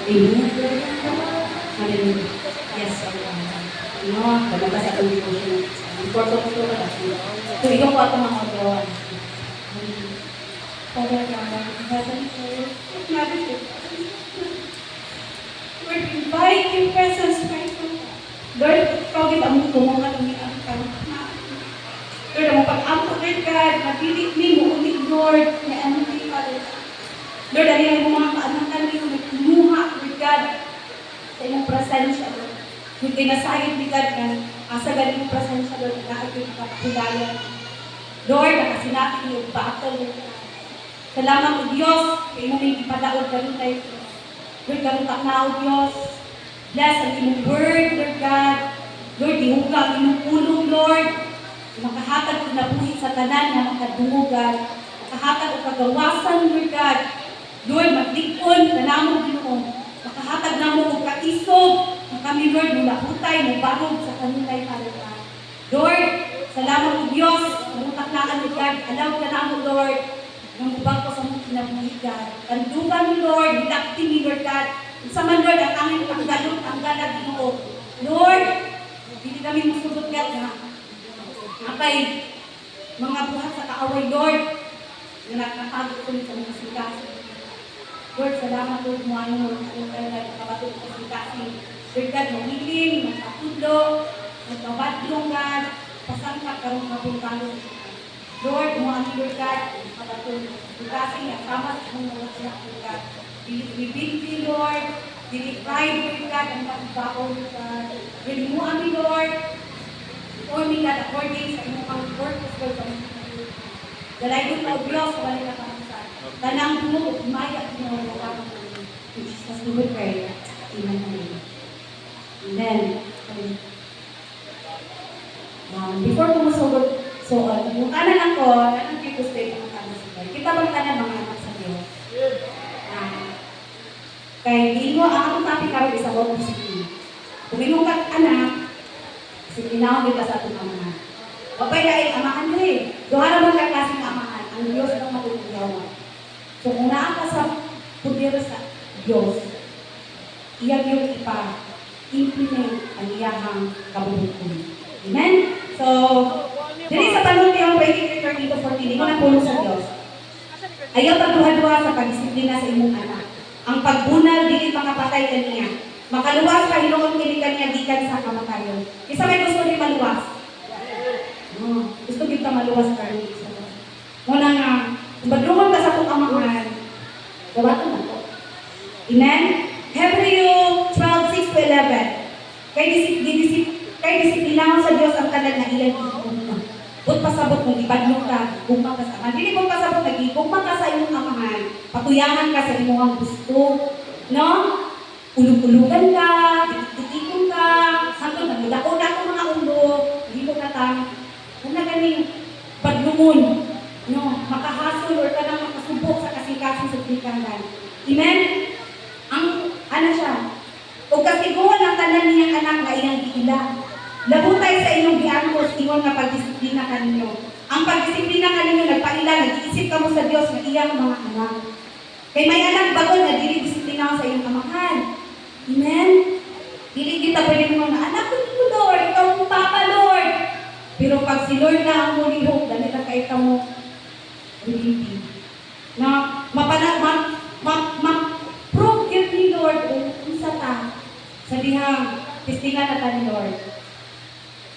Amen. Hallelujah. Yes, no, palabas sa itong devotion. Important ko na kasi. So, iyong ko itong mga ogawan. Father God, in heaven, Lord, Lord, invite your presence right now. Lord, kawit ang tumungan ng ang karumahan. Lord, ang pag-ampo, Lord God, napilit ni mo ulit, Lord, na ano ni Father God. Lord, ano yung mga kaanakan niyo, nagtumuha, Lord God, sa inyong presensya, Lord. Yung kinasayod ni God na asa galing yung presensya, Lord, na aking kapakilala. Lord, nakasinabi niyo, baakal, Lord God. Salamat o Diyos, kay mo may ipadaod ka rin tayo. Lord, karutak na o Diyos. Bless ang imong word, Lord God. Lord, ihuga ang imong pulong, Lord. Makahatag ko na buhit sa tanan na makadungugan. Makahatag o kagawasan, Lord God. Lord, maglikon na namong Ginoo. Makahatag na mo o kaisog na kami, Lord, mula hutay, mubarog sa kanilay, Father God. Lord, salamat o Diyos. Karutak na Lord God. Alaw ka na mo, Lord. Nang ubang ko sa mong kinabuhi, God. Kandugan mo, Lord. Hidakti ni Lord God. Sa man, Lord, ang aming paggalong, ang galag, Ginoo. Lord, hindi kami masugod, God, na akay mga buhat sa kaaway, Lord, na nakakagod ko sa mga singkasi. Lord, salamat, Lord, mo ano, Lord, na kabatog sa singkasi. Lord God, mahiling, magkatudlo, magkabadlong, God, pasangkat karong kabungkalong. Lord, mo ano, Lord God, kabatog sa singkasi, at tama sa mga anak, Lord God. Bibinti, Lord, dili-pride, Lord God, ang pagbabaw, Lord God. Lord, mo ano, Lord, for me that according sa inyong purpose, Lord, sa mga dalayon na Diyos, wala na kamusan. Tanang mo, umaya, Ginoo, wala ka mo. In Jesus' name we pray. Amen. Amen. Before ko masugod, yung kanan ako, anong dito sa mga kanan sa Lord? Kita bang kanan mga anak sa Diyos? Kaya hindi mo, ang akong topic karoon isa mo kung sige. Kung inungkat anak, sininaw kita sa atong amahan. Wapay kain amahan mo eh. Doha naman ka klaseng amahan. Ang Diyos ang matutugyawan. So kung naa ka sa pudir sa Diyos, iyag yung ipa-implement ang iyahang kabubuton. Amen? So, dili sa tanong tiyang 23:13-14, hindi mo na pulong sa Diyos. Ayaw pagduha-duha sa pagdisiplina sa imong anak. Ang pagbunal, dili makapatay kaniya. Makaluwas pa hinuon kini kaniya gikan sa kamatayon. Isa may gusto ni maluwas. Gusto kita maluwas ka rin. Muna nga, kung badlungan ka sa itong amahan, gawato na to. Amen? Hebrew 12:6-11. Kay disiplinahan sa Diyos ang tanan na iyan gugma. But pasabot kung ibadlong ka, gugma ka sa amahan. Dili mo pasabot na gugma ka sa iyong amahan. Patuyangan ka sa iyong gusto. No? Ulug-ulugan ka, titikon ka, hanggang nagdako na ako mga ulo, hindi ko natang, kung na ganing badlungon, no, makahasol or ka nang makasubok sa kasing-kasing sa tikangan. Amen? Ang, ano siya, o kasiguan ang tanan niyang anak na iyang giila. Labutay sa inyong giangkos, ingon nga pagdisiplina kaninyo. Ang pagdisiplina kaninyo, nagpaila, nag-iisip ka mo sa Diyos na iyang mga anak. Kay may anak bago na dili disiplina sa iyong amahan. Amen? Dili kita pwede mo na, anak ko dito, Lord, ikaw ang Papa, Lord. Pero pag si Lord na ang muli hope, dahil na kayo mo, hindi. Na, prove yun ni Lord, kung sa ta, sa dihang, testingan na ta ni Lord.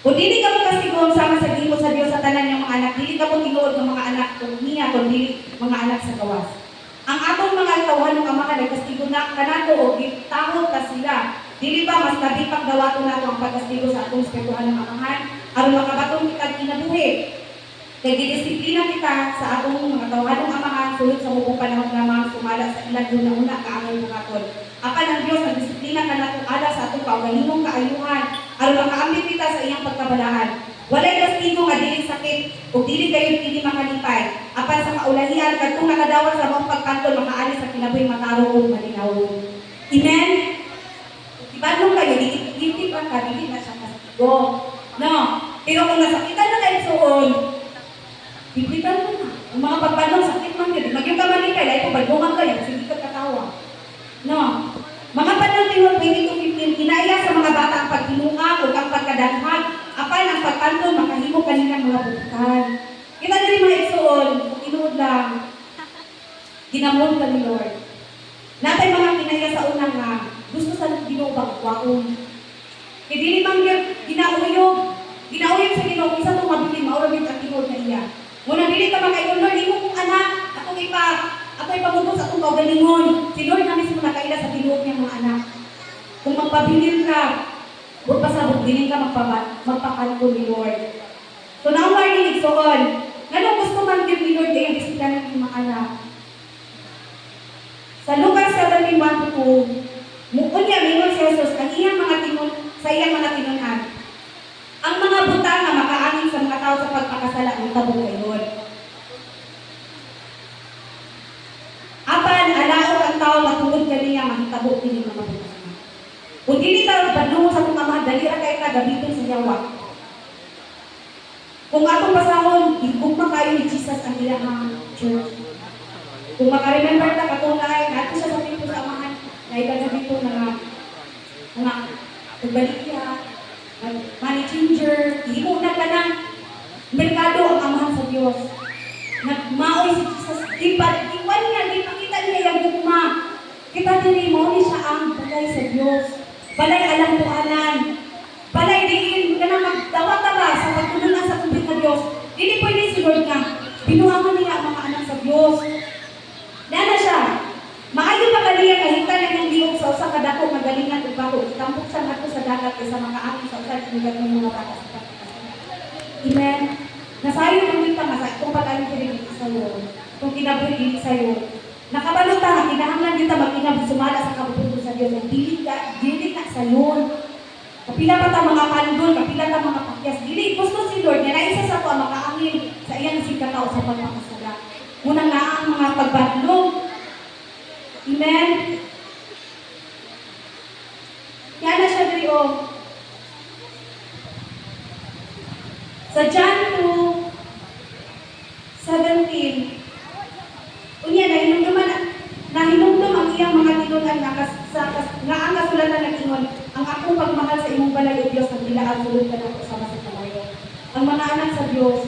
Kung dili ka mo kasiguan sama sa gimo sa Diyos sa tanan ng mga anak, dili ka mo tinuod ng mga anak, kung niya, kung dili mga anak sa gawas. Ang atong mga tawhan ng amahan ay kastigo na kanato o gitahod ka sila. Dili ba mas nabipag dawato nato ang pagkastigo sa atong spirituhan ng amahan aron makabatong kita kinabuhi. Kay gidisiplina kita sa atong mga tawhan ng amahan sulod sa mubong panahon lamang sumala sa ilang na una kaangay bukaton. Apan ang Dios ang disiplina kanato ala sa atong kaugalingong kaayuhan aron makaambit kita sa iyang pagkabalahan. Walay kastigo nga dili sakit o dili kayo dili makalipay. Apan sa kaulahian kadtong nakadawat sa mong pagkanton makaalis sa kinabuhi matarong malinawon. Amen. Ibadlong kayo dili pa ka dili na siya kastigo. No. Pero kung nasakitan na kayo suon, bibitan mo na. Ang mga pagbanong sakit man yun. Magyong ka malipay, lahat pabadlungan kayo, sige ka katawa. No. Mga pagkadanhag, apan ang pagkanto makahimo kanilang mga butikan. Kita diri mga igsoon, tinuod lang, ginamon ka ni Lord. Natay mga kinaya sa una nga, gusto sa Ginoo bagwaon. Kaya dili man ginauyog sa Ginoo, isa itong mabiling maurabit ang tinuod na iya. Muna dili ka makaingon, Lord, imo kong anak, ako ipamubos sa akong kaugalingon. Si Lord na mismo nakaila sa tinuod niyang mga anak. Kung magpabilin ka, huwag pasabog, dinin ka magpakanto ni Lord. So now, warning igsoon, ganun gusto man din ni Lord ay bisita ng mga anak. Sa Lucas 17:1-2, muon niya mingon si Jesus ang iyang mga sa iyang mga tinunan. Ang mga buta nga makaangin sa mga tao sa pagpakasala ng tabong kay Lord. Apan alaot ang tao matungod kaniya mahitabo kini mga buta. Kung dili ka badungo sa itong amahan, dali ra kay ka gamitin sa yawa. Kung atong pasahon, igugma kayo ni Jesus ang ilang church. Kung makaremember ta katunay, ato siya sa dito sa amahan, na ibaga dito na mga pagbalikya, money changer, himo na ka ng merkado ang amahan sa Diyos. Nagmaoy si Jesus, iwan niya, di pakita niya yung gugma. Kita diri mo ni siya ang bagay sa Diyos. Balay alam tuanan. Balay diin ka na magdawat-dawa sa pagtulungan sa tubig ng Diyos. Dili pwede si Lord nga. Binuangan niya ang mga anak sa Diyos. Nana siya. Maayo pa kaniya kahita na ng liog sa usa kadako magalingan ug bako. Itampok siya ngadto sa dagat kaysa makaangin sa usa kinigat ng mga bata sa pagkakasala. Amen. Nasayo ng kita nga kung pag-aling kinilig sa'yo. Kung kinabuhi dili sa'yo. Nakabalot ta nga kinahanglan kita mag-inab sumala sa kabubuto sa Dios ug dili ka sayon. Kapila pa ta mga pandol, kapila ta mga pakyas. Dili gusto si Lord nga naisa sa ko makaangin sa iyang sikataw sa pagpapasala. Unang na ang mga pagbadlong. Amen. Yan na siya diri o. Sa John 2:17 unya nahinumdum ang iyang mga tinunan nga ang kasulatan nag-ingon, ang akong pagmahal sa imong balay o Diyos ang dilaan sulod ka nato sama sa kalayo. Ang mga anak sa Diyos,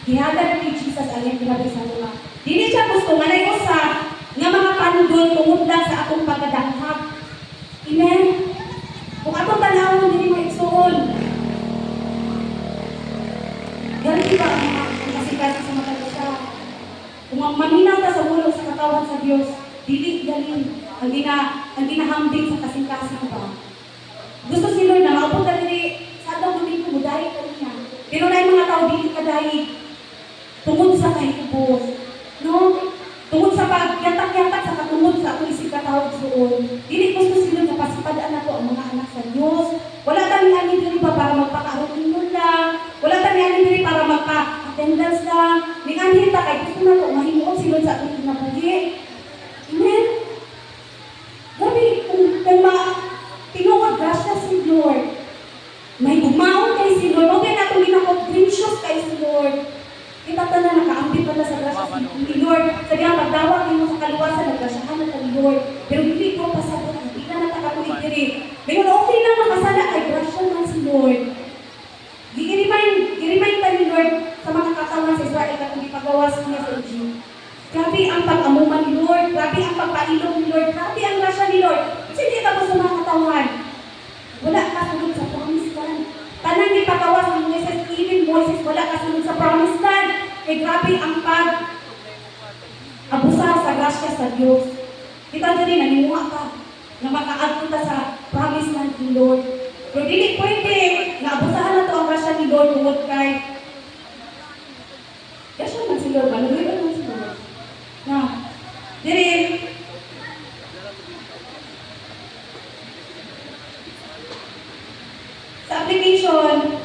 gihadad ni Jesus ang iyang ginabi sa mga. Dili siya gusto nga usa nga mga pandol tungod lang sa akong pagkadanghag. Amen. Kung atong tanawon dili maigsoon. Ganito ba ang kasikasi sa mata siya? Kung maminaw ta sa ulo sa katawan sa Diyos, dili galin ang ginahambing sa kasing-kasing ba. Gusto si Lord na maabot na dili sa atong dili ko mudahi kaniya. Pero na yung mga tao dili kadahi tungod sa kahitubos. No? Tungod sa pagyatak-yatak sa katungod sa atong isig katawag suon. Dili gusto si Lord na pasipadaan nato ang mga anak sa Diyos. Wala tani ani diri pa para magpakaroon lang. Wala tani ani diri para attendance lang. Ni anhin ta kay gusto na ko mahimuon si Lord sa atong kinabuhi. Amen. Gabi kung tinuod grasya si Lord. May gumaon kay si Lord. Huwag na itong ginakot gracious kay si Lord. Kita ta na nakaambit pa na sa grasya si Lord. Sa diyan pagdawag mo sa kaluwasan, naggrasyahan na kay Lord. Pero hindi ko pasabot. Hindi ka nakakatulig diri. Ngayon okay lang makasala kay grasya man si Lord. I-remind ka ni Lord sa mga katawan sa Israel katong ipagawas niya sa Egypt. Grabe ang pag-amuman ni Lord, grabe ang pagpailog ni Lord, grabe ang grasya ni Lord. Kasi hindi tapos sa mga katawan. Wala ka sunod sa promised land. Tanang ipagawas ni Moses, even Moses, wala ka sunod sa promised land. Kaya grabe ang pag-abusa sa grasya sa Diyos. Kita din, nanimuha ka na makaagto ta sa promised land ni Lord. Pero dili pwede na abusahan na to ang grasya ni Lord tungod kay grasya man si Lord, manuloy man si Lord. Na, dili sa application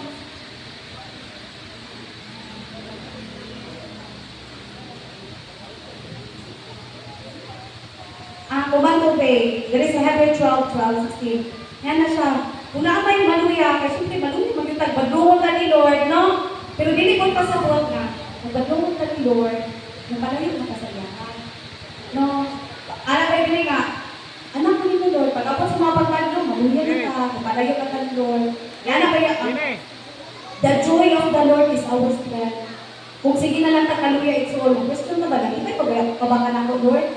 command to pay, there is a Hebrew 12:16. Yan na siya. Kung naamay maluya, kasi siyempre maluya, magitag, badungon ka ni Lord, no? Pero dili ko pasabot na, magbadungon ka ni Lord, napalayo na kasayahan. No? Alam kayo din nga, anak ko ni Lord, pag-apos sa mga pagkano, maluya na ka, napalayo ka ni Lord, Yan na ba yung the joy of the Lord is our strength. Kung sige na lang takaluya, it's all. Question na ba? Nakita ko ba kabakan ako, Lord?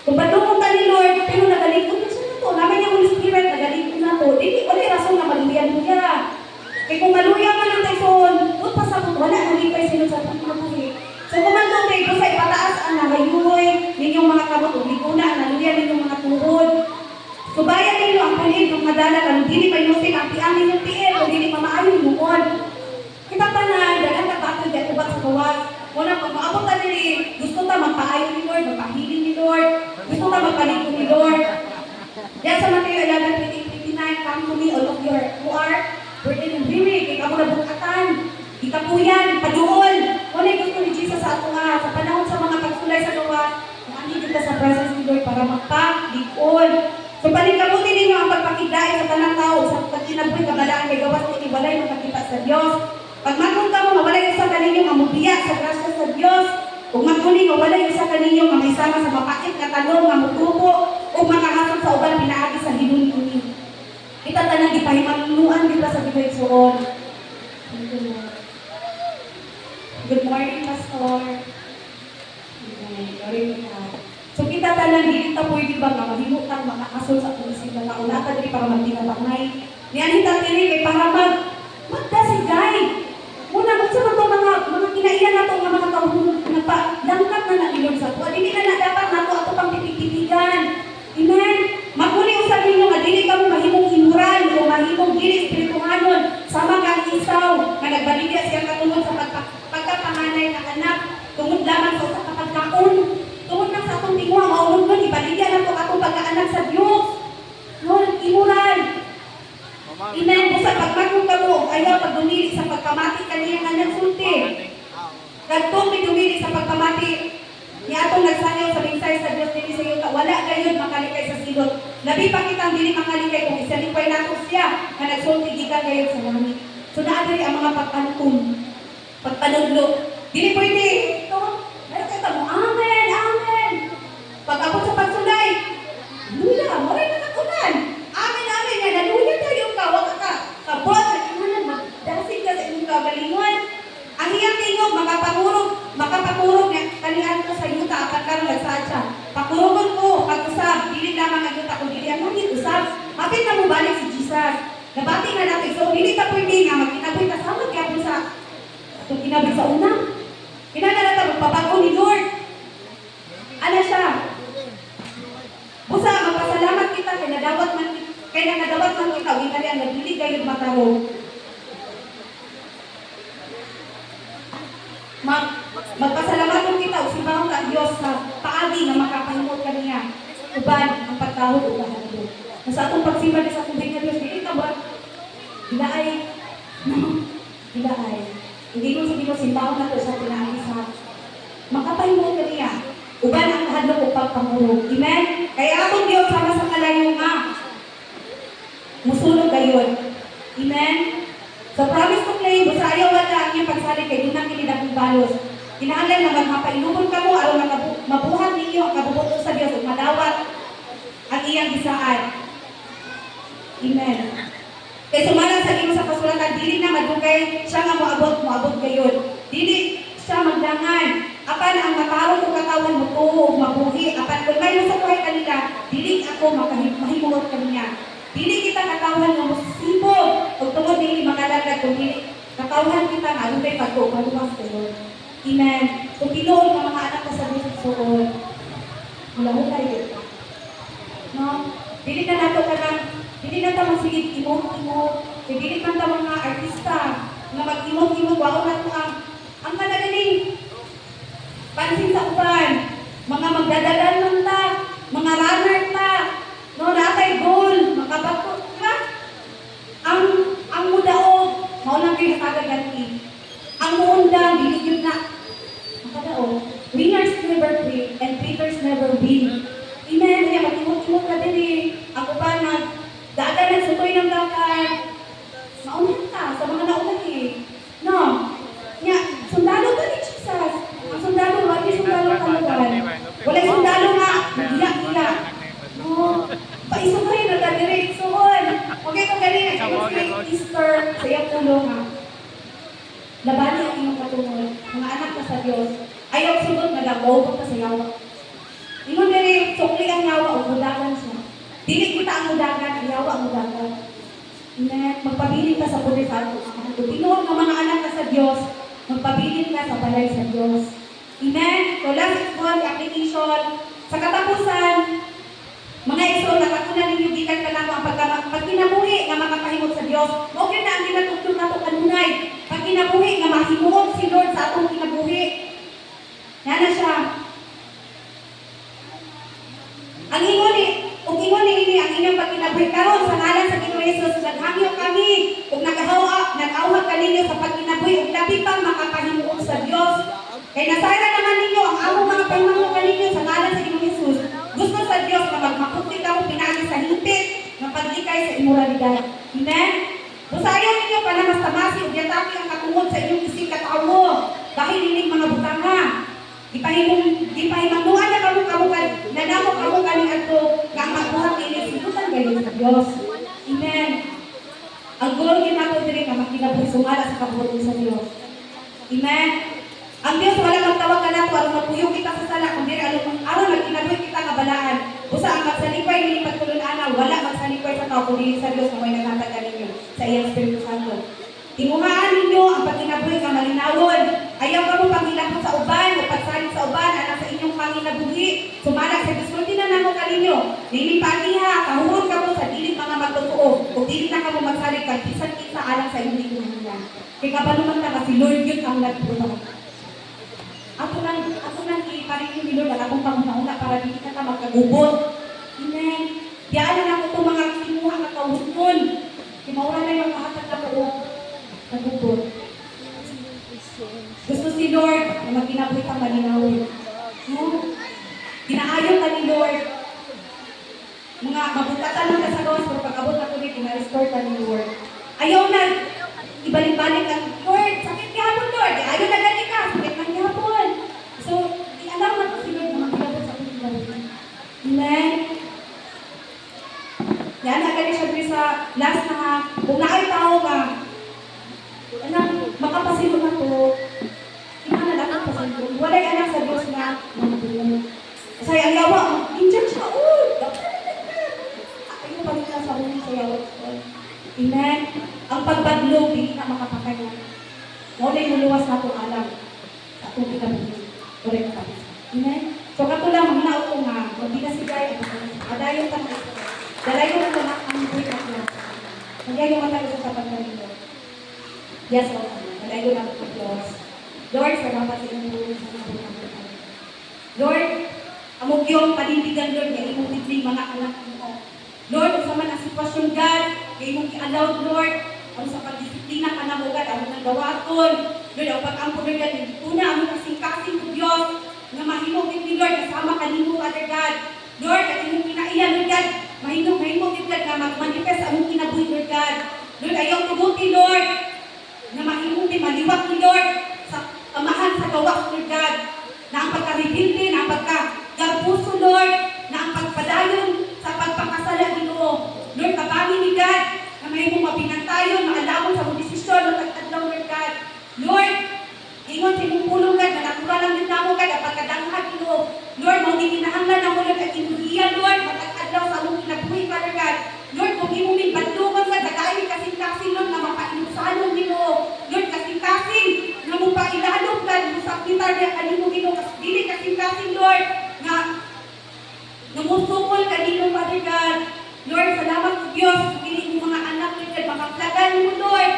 Kung patungkol ka ni Lord, pero nagalikod na siya na to. Naman yung Holy Spirit, nagalikod na to. Hindi, wala yung rason na maluyan mo niya. Kaya kung maluya ka ng taison, kung pasapot, wala, nalipay sila sa pagkakamali. So kung mandong kayo, kung sa ipataas ang nangayuhoy, ninyong mga kamot, umikuna, naluya ninyong mga tuhod. So bayan ninyo ang punin ng madala, kung hindi pa inusin ang tiyan ninyong tiil, kung hindi mamaayon mo. Kita tanan, dagan ka bakit di ako sa gawas. Muna, pag maabot na nili, gusto ta magpaayon ni Lord, magpahiling ni Lord, gusto ta magpalikod ni Lord. Yan sa Mateo 11:29, come to me, all of your who are burdened and weary, kay kamo na bukatan, ikapuyan, paduol. Muna gusto ni Jesus sa ato nga, sa panahon sa mga pagsulay sa gawas, kung ano kita sa presence ni Lord para magpalikod. So panikabutin ninyo ang pagpakidlain sa tanang tao, sa pagkinabuhi kabalaan kay gawas ni ibalay magkakita sa Diyos. Pag magpunta mo, mawala yung sa kaninyo mamubiya sa grasya sa Diyos. Kung magkuni, mawala yung sa kaninyo may sama sa mapakit na talong, mamutupo, o makahasap sa uban pinaagi sa hinuni-uni. Kita tanang ipahimanuan dito sa Bibigsoon. Good morning, Pastor. Glory to God. So kita tanang dili ta pwede ba nga mahimutan makakasol sa pulisip na kaulatan diri para magtinabangay. Niyan kita tiri kay para magdasigay. Muna kung sa mga kinailan nato nga mga kauhulog nagpa-langkat na nailog sa tuwa. Dili na dapat nato ato pang pipipitigan. Amen. Magmuli usab ninyo nga dili kamo mahimong immoral o mahimong dili espirituhanon sama kang Isaw nga nagbaligya siya katungod sa pagkapanganay ng anak tungod lamang sa kapagkaon. Tungod lang sa atong tingwa maulog man ibaligya nato atong pagkaanak sa Dios. Lord, immoral. Amen. Busa pagmagong kamo ayaw pagdumili sa pagkamati kaniyang anak sulti. Kadtong dumili sa pagkamati ni atong nagsangaw sa minsay sa Dios dili sa yuta wala gayud makalikay sa silot. Labi pa kitang dili makalikay kung isalipay nato siya nga nagsulti gikan gayud sa langit. So naa diri ang mga pagpanutong, pagpanudlo. Dili pwede ito. Ayo kita mo amen, amen. Pag abot sa pagsulay, lula, moray na nakunan. Amen, amen. Nga naluya tayo ka, wag ka. Kabot, nagkimanan, magdasig ka sa inyong kabalingon. Ang iyang tingog, makapakurog na kanihan ko sa yuta, apat karon nagsadya. Pakurugon ko, pag-usab, dili lamang ang yuta, kung dili ang mungit, usab. Mapit na mo balik si Jesus. Nabati nga natin, so dili ka pwede nga, magkinaboy ka sa magyapon sa, itong kinaboy sa una. Kinala ka, magpabago ni Lord. Ano siya? Busa, magpasalamat kita, kaya nadawat man kita, winali ang nagbilig kayo matarong. Magpasalamatan kita, usibaw ka Diyos sa paagi na makapahimot ka niya. Uban ang pagkahod o kahalo. Nasa atong pagsimba sa tubig na Diyos, hindi ka ba? Hilaay. Hilaay. Hindi ko sabihin mo, simbaw na ito sa pinaagi sa makapahimot ka niya. Uban ang kahalo o pagkamurog. Amen? Kaya atong Diyos sama sa kalayo nga. Musulog gayon. Amen? So promise to claim, basta ayaw wala ang iyong pagsalit kay dunang kinidabong balos. Kinahanglan na magmapainugon ka mo, aron mabuhat ninyo ang kabubuto sa Diyos at madawat ang iyang gisaan. Amen. Kaya sumala sa imo sa kasulatan, dili na madugay siya nga moabot gayon. Dili siya magdangan. Apan ang matarong o katawan mo tuho, mabuhi. Apan kung may sa buhay kanila, dili ako mahimulot kaniya. Dili kita katawan nga musibog o tungod dili makalagad kung dili katawan kita nga alubay pagkumaluwas kayo. Amen. Kung tinuod ng mga anak ka sa Diyos mula mo tayo. No? Dili na nato ka ng dili na ta masigit imot-imot. Dili man ta mga artista nga mag-imot-imot wao na to ang managaling pansin sa uban. Mga magdadalan man ta, mga runner ta, no, natay goal, makabato, diba? Ang mudaog, maulang kayo nakagaganti. Ang muundang, dili yun na. Makadaog, winners never quit, and quitters never win. Amen, kaya mag-imot-imot ka din eh. Ako pa dagan ng sutoy ng dakan. Maunan ka, sa mga naunan eh. No? Nga, sundalo ka ni Jesus. Ang sundalo, wala sundalo kalugan. Wala sundalo nga, iyak-iyak. No? Paisok kayo, nagka-diretsoon. Okay, kung ganina, Easter, sa Dios. Ayaw sunod nga nagaw ka sa yawa. Ingon diri sukli ang yawa o budagan siya. Dili kita ang budagan, ang yawa ang budagan. Amen. Magpabilin ka sa pulis sa ato. Tinuod nga mga anak ka sa Dios, magpabilin ka sa balay sa Dios. Amen. So last one, the application. Sa katapusan, mga iso, nakakunan ninyo gikan ka lang ang pag kinabuhi nga makapahimog sa Dios. Okay na ang ginatutulog nato kanunay. Pag kinabuhi nga mahimog si Lord sa atong kinabuhi. Yan na siya. Ang ingon ni ang inyong pagkinabuhi karon sa ngalan sa Ginoong Hesus, naghangyo kami ug nag-awhag kaninyo sa pagkinabuhi ug labi pang makapahimog sa Dios. Kay nasayra naman ninyo ang among mga pahimangno kaninyo sa ngalan sa Ginoong Hesus. Gusto sa Dios na magmaputi ka mo pinagi sa hipit ng paglikay sa imoralidad. Amen? Busayon ninyo para mas tamasi ug yataki ang katungod sa inyong isig katawo. Dahil ining mga butanga. Gipahimangnuan na kamo nanamo kamo kaning adto nga magbuhat ini sinutan gayon sa Dios. Amen. Ang goal ginato diri nga makinabuhi sumala sa kabuhi sa Dios. Amen. Ang Dios wala kang tawag kanato aron mapuyo kita sa sala kun diri aron magkinabuhi kita nga balaan. Usa ang magsalipay ni pagtulon-ana wala magsalipay sa tao kundi sa Dios nga may naghatag kaninyo sa iyang Espiritu Santo. Tinguhaan ninyo ang pagkinabuhi nga malinawon. Ayaw ka mo pangilapot sa uban o pagsalit sa uban anak sa inyong panginabuhi. Sumala sa Diyos mo tinanamo ka ninyo. Nilipatiha, kahurot ka mo sa dilig mga magtotoo. O dilig na ka mo magsalit kang kisan-kisa alang sa inyong lingkungan. Kaya kabaluman ka kasi Lord yun ang nagpunong. Ako nang iparin yung Lord at akong pangunauna para di kita magkagubot. Amen. Diyan na ako itong mga kinuha na kauhutun. Kimaura na yung mahatag na po. Nagubot. Gusto si Lord na magkinabuhi kang malinawin. No? Kinaayon ka ni Lord. Mga mabutatan mo ka sa gawas, pero pag-abot na ko dito, na-restore ka ni Lord. Ayaw na, ibalik-balik ka, Lord, sakit gihapon, Lord. Ayaw na gani ka, sakit ng gihapon. So, i-alam na ko si Lord na magkinabuhi sa aking. Amen? Yan, nagkali siya sa last na, kung naay tao ka, makapasilo na to, na lang pasalubong. Walay anak sa Diyos na mamabulong. Kasi ang yawa, injan siya, ayaw pa rin sa ulit sa yawa. Amen? Ang pagbadlog, hindi na makapatay na. Walay muluwas na itong alam. Sa itong pinabuhin. Walay makapisa. Amen? So katulang, mga ako nga, hindi na si Gay, adayon pa na ito. Dalayo na ito ang buhay na klasa. Nagyayo matagal sa pagkakalito. Yes, Lord. Dalayo na ito ang Diyos. Lord, salamat sa inyong buhay sa mga buhay. Lord, amog yung panindigan, Lord, na imong titling mga anak mo. Lord, kung sa man ang sitwasyon, God, na imong i-allowed, Lord, ang sa pagdisiplina ka na mo, God, ang nagawaton. Lord, ang pag-ampun, God, una, ang kasing-kasing ko, Diyos, na mahimog din, Lord, kasama kanino, Father God. Lord, at imong kinaiyan, Lord God, mahimog din, God, na mag-manifest ang kinabuhi, Lord God. Lord, ayaw tubuti, Lord, na mahimog din, maliwak ni Lord, sa amahan sa gawas, Lord God, na ang pagka-rebelde, na ang pagka-garpuso, Lord, na ang pagpadayon sa pagpakasala, Ginoo. Lord, kabangin ni God, na may mong mapinantayon, maalawon sa mong desisyon, magkatadlaw, Lord God. Lord, ingon sa imong pulong, God, na nakuha lang din na mo, God, ang pagkadanghat, Ginoo. Lord, mong gikinahanglan ako, Lord, at inuhiya, Lord, magkatadlaw sa mong kinabuhi, Father God. Lord, kung imong min badlungan, God, nagayon kasing-kasing, Lord, na mapainusanon, Ginoo. Lord, kasing-kasing, na mong pailalong, God, sa pitar niya kanino, Ginoo, dili kasing-kasing, Lord, na namusukol kanino, Father God. Lord, salamat po, Diyos, pili mo mga anak, Lord, makaplagan mo, Lord,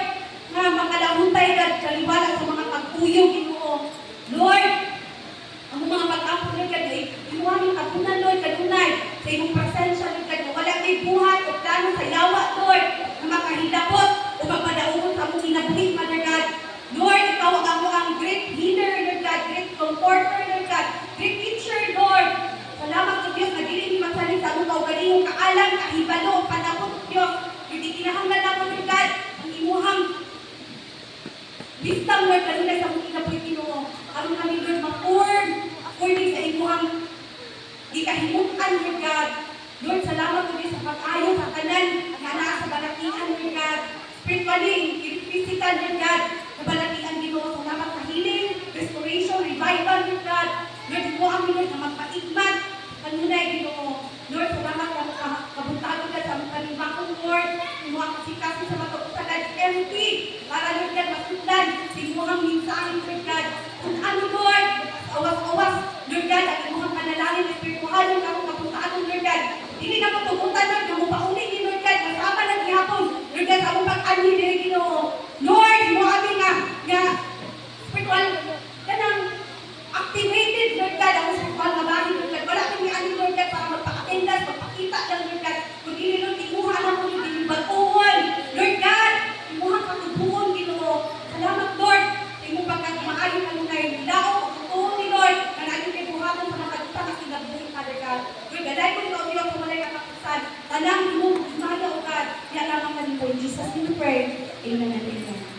na makalahutay, God, kaliwala sa mga pagpuyog, Ginoo. Lord, ang mga pag-apo, Lord, God, ay inuha yung kapunan, Lord, kanunay, sa iyong presensya, Lord, God, na wala may buhat o plano sa yawa, Lord, na makahilapot o magpadaungon sa mong inabuhi, Father God. Lord, ikaw ang great healer, Lord God, great comforter, Lord God, great teacher, Lord. Salamat sa Diyos na dili ni magsalita mo kaugalingong kaalam, kahibalo, panahon, Diyos. Hindi kinahanglan ako, Lord God, ang imuhang wisdom, Lord, kanunay sa mong inabuhi, Ginoo. Aron kami, Lord, ma-form according sa imuhang ikahimutan, Lord God. Lord, salamat po sa pag-ayo sa kanan na naa sa balakihan, Lord God. Spiritually, physical, Lord God, sa balakihan, Ginoo. Salamat sa healing, restoration, tunay Ginoo. Lord, salamat ka kabuntahan ka sa mga bakong Lord, mga kasikasin sa mga usagan empty, para Lord God, masundan, sinuhang minsan, Lord God, kung ano Lord, awas-awas, Lord God, ang imuhang panalangin, espirituhan yung akong kabuntahan, Lord God. Hindi na ko tugutan, Lord, yung mupaunin ni Lord God, masama ng ihapon, Lord God, ang pag-ani din Ginoo. Lord, mo amin nga, spiritual, kanang activated, Lord God, ang spiritual na bahay, Lord God. Wala kami ani, Lord God, para magpa-attendance, magpakita lang, Lord God. Kung hindi, Lord, imuha lang ko yung dinibatuhon. Lord God, imuha ka tubuhon, Ginoo. Salamat, Lord, sa imong pagkakamaayon ka nung kayo nilao, tubuhon ni Lord, na natin kayo buhaton sa mga kagutan at sinabuhin, Father God. Lord, gaday ko ikaw, Diyos, sa malay katapusan. Tanang mo, mahal o God, yan lamang ka ni po. In Jesus' name we pray. Amen and amen.